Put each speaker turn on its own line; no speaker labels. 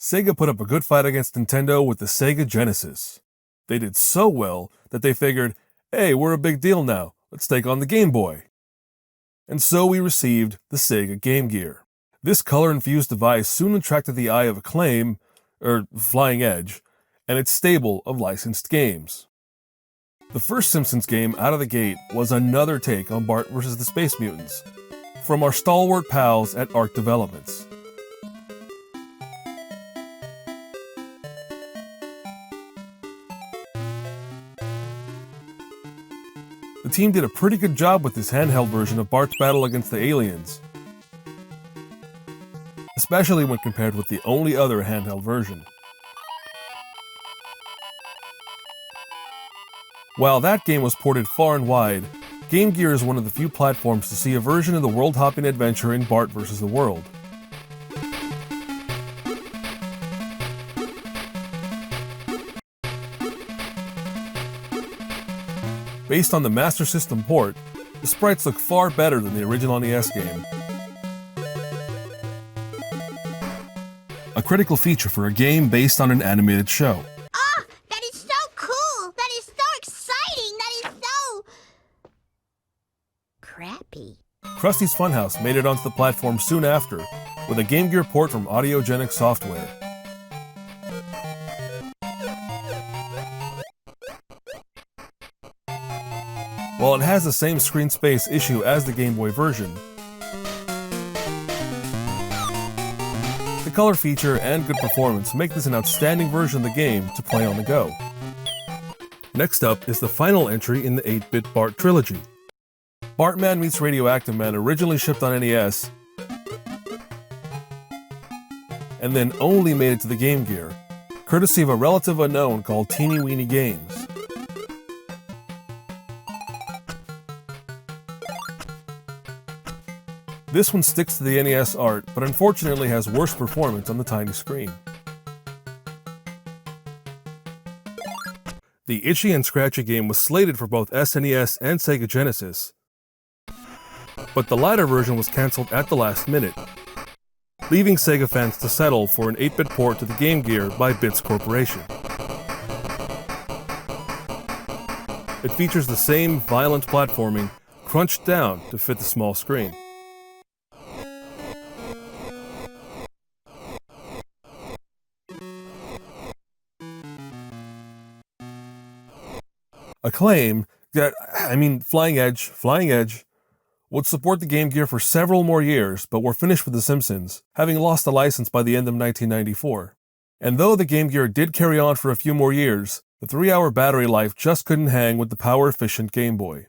Sega put up a good fight against Nintendo with the Sega Genesis. They did so well that they figured, hey, we're a big deal now, let's take on the Game Boy. And so we received the Sega Game Gear. This color-infused device soon attracted the eye of acclaim, Flying Edge, and its stable of licensed games. The first Simpsons game out of the gate was another take on Bart vs. the Space Mutants, from our stalwart pals at Arc Developments. The team did a pretty good job with this handheld version of Bart's battle against the aliens, especially when compared with the only other handheld version. While that game was ported far and wide, Game Gear is one of the few platforms to see a version of the world-hopping adventure in Bart vs. the World. Based on the Master System port, the sprites look far better than the original NES game. A critical feature for a game based on an animated show.
Oh, that is so cool! That is so exciting! That is so... crappy.
Krusty's Funhouse made it onto the platform soon after, with a Game Gear port from Audiogenic Software. While it has the same screen space issue as the Game Boy version, the color feature and good performance make this an outstanding version of the game to play on the go. Next up is the final entry in the 8-bit Bart trilogy. Bartman meets Radioactive Man originally shipped on NES, and then only made it to the Game Gear, courtesy of a relative unknown called Teeny Weeny Games. This one sticks to the NES art, but unfortunately has worse performance on the tiny screen. The Itchy and Scratchy game was slated for both SNES and Sega Genesis, but the latter version was cancelled at the last minute, leaving Sega fans to settle for an 8-bit port to the Game Gear by Bits Corporation. It features the same violent platforming, crunched down to fit the small screen. Acclaim, Flying Edge, would support the Game Gear for several more years, but were finished with The Simpsons, having lost the license by the end of 1994. And though the Game Gear did carry on for a few more years, the 3-hour battery life just couldn't hang with the power-efficient Game Boy.